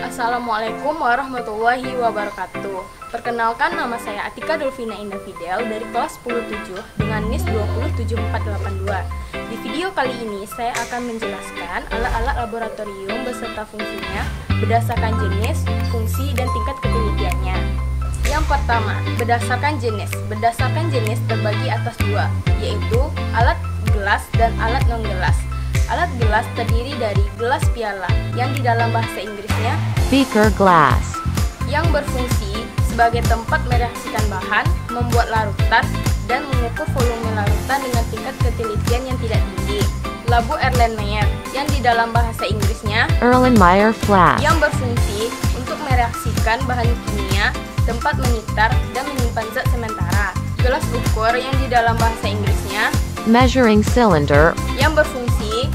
Assalamualaikum warahmatullahi wabarakatuh. Perkenalkan, nama saya Atika Dolvina Indah Fidel dari kelas 107 dengan NIS 27482. Di video kali ini saya akan menjelaskan alat-alat laboratorium beserta fungsinya berdasarkan jenis, fungsi, dan tingkat ketelitiannya. Yang pertama, berdasarkan jenis. Berdasarkan jenis terbagi atas dua, yaitu alat gelas dan alat non-gelas. Alat gelas terdiri dari gelas piala yang di dalam bahasa Inggrisnya beaker glass, yang berfungsi sebagai tempat mereaksikan bahan, membuat larutan, dan mengukur volume larutan dengan tingkat ketelitian yang tidak tinggi. Labu Erlenmeyer yang di dalam bahasa Inggrisnya Erlenmeyer flask, yang berfungsi untuk mereaksikan bahan kimia, tempat mengitar, dan menyimpan zat sementara. Gelas ukur yang di dalam bahasa Inggrisnya measuring cylinder, yang berfungsi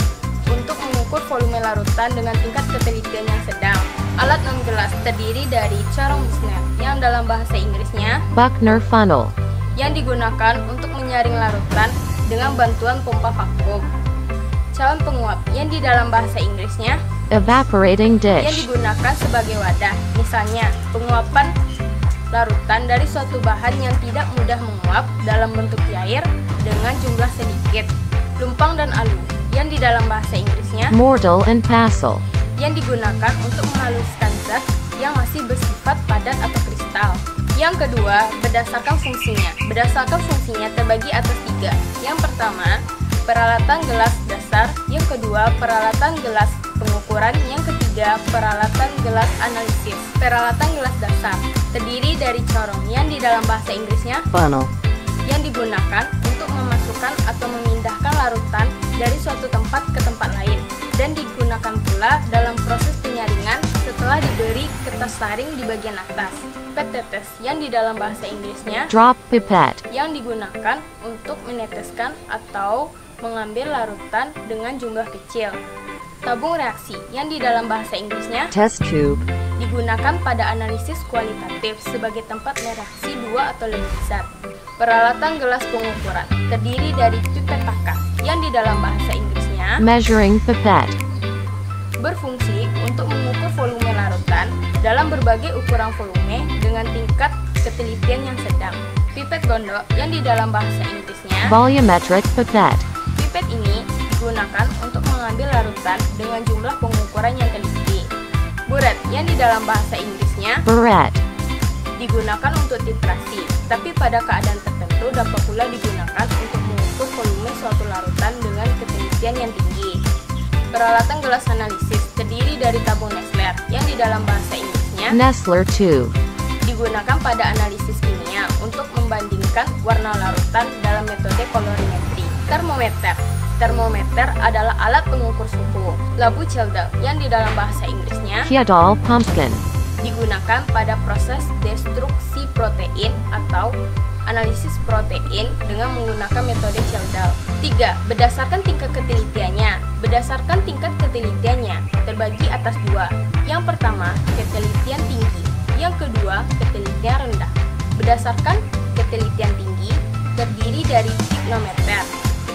untuk mengukur volume larutan dengan tingkat ketelitian yang sedang. Alat non-gelas terdiri dari corong Buchner yang dalam bahasa Inggrisnya Buchner funnel, yang digunakan untuk menyaring larutan dengan bantuan pompa vakum. Calon penguap yang di dalam bahasa Inggrisnya evaporating yang dish, digunakan sebagai wadah, misalnya penguapan larutan dari suatu bahan yang tidak mudah menguap dalam bentuk cair dengan jumlah sedikit. Lumpang dan alu yang di dalam bahasa Inggrisnya mortar and pestle, yang digunakan untuk menghaluskan zat yang masih bersifat padat atau kristal. Yang kedua, berdasarkan fungsinya. Berdasarkan fungsinya terbagi atas tiga. Yang pertama, peralatan gelas dasar. Yang kedua, peralatan gelas pengukuran. Yang ketiga, peralatan gelas analisis. Peralatan gelas dasar terdiri dari corong yang di dalam bahasa Inggrisnya funnel, yang digunakan untuk memasukkan atau memindahkan larutan dari suatu tempat ke tempat lain, dan digunakan pula dalam proses penyaringan setelah diberi kertas saring di bagian atas. Pet tetes yang di dalam bahasa Inggrisnya drop pipette, yang digunakan untuk meneteskan atau mengambil larutan dengan jumlah kecil. Tabung reaksi yang di dalam bahasa Inggrisnya test tube, digunakan pada analisis kualitatif sebagai tempat mereaksi dua atau lebih zat. Peralatan gelas pengukuran terdiri dari pipet taka yang di dalam bahasa Inggrisnya measuring pipette, berfungsi untuk mengukur volume larutan dalam berbagai ukuran volume dengan tingkat ketelitian yang sedang. Pipet gondok yang di dalam bahasa Inggrisnya volumetric pipette, pipet ini digunakan untuk mengambil larutan dengan jumlah pengukuran yang teliti. Buret yang di dalam bahasa Inggrisnya burette, digunakan untuk titrasi, tapi pada keadaan tertentu dapat pula digunakan untuk mengukur volume suatu larutan dengan ketelitian yang tinggi. Peralatan gelas analisis terdiri dari tabung Nessler yang di dalam bahasa Inggrisnya Nessler tube, digunakan pada analisis kimia untuk membandingkan warna larutan dalam metode kolorimetri. Termometer. Termometer adalah alat pengukur suhu. Labu Chelda yang di dalam bahasa Inggrisnya Kjadal pumpkin, digunakan pada proses destruksi protein atau analisis protein dengan menggunakan metode Chelda. 3. Berdasarkan tingkat ketelitiannya. Berdasarkan tingkat ketelitiannya terbagi atas dua. Yang pertama, ketelitian tinggi. Yang kedua, ketelitian rendah. Berdasarkan ketelitian tinggi terdiri dari tiknometer.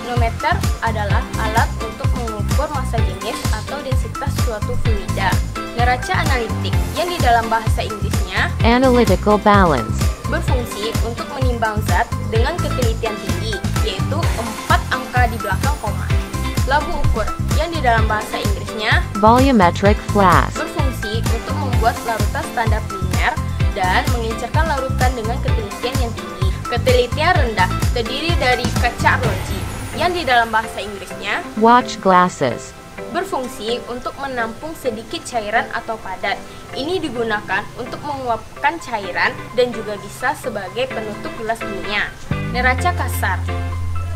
Tiknometer adalah alat untuk mengukur massa jenis atau densitas suatu fluida. Neraca analitik yang di dalam bahasa Inggrisnya analytical balance, berfungsi untuk menimbang zat dengan ketelitian tinggi, yaitu 4 angka di belakang koma. Labu ukur yang di dalam bahasa Inggrisnya volumetric flask, berfungsi untuk membuat larutan standar primer dan mengincerkan larutan dengan ketelitian yang tinggi. Ketelitian rendah terdiri dari kaca arloji yang di dalam bahasa Inggrisnya watch glasses, berfungsi untuk menampung sedikit cairan atau padat. Ini digunakan untuk menguapkan cairan dan juga bisa sebagai penutup gelas kimia. Neraca kasar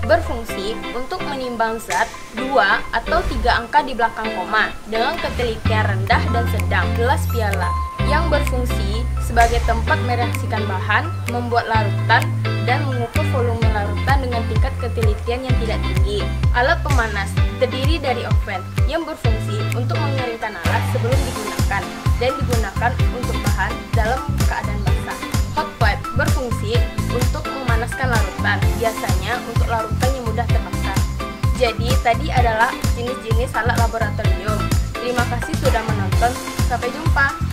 berfungsi untuk menimbang zat 2 atau 3 angka di belakang koma dengan ketelitian rendah dan sedang. Gelas piala yang berfungsi sebagai tempat mereaksikan bahan, membuat larutan, dan mengukur volume larutan dengan tingkat ketelitian yang tidak tinggi. Alat pemanas terdiri dari oven yang berfungsi untuk mengeringkan alat sebelum digunakan dan digunakan untuk bahan dalam keadaan basah. Hot plate berfungsi untuk memanaskan larutan, biasanya untuk larutan yang mudah terbakar. Jadi tadi adalah jenis-jenis alat laboratorium. Terima kasih sudah menonton. Sampai jumpa.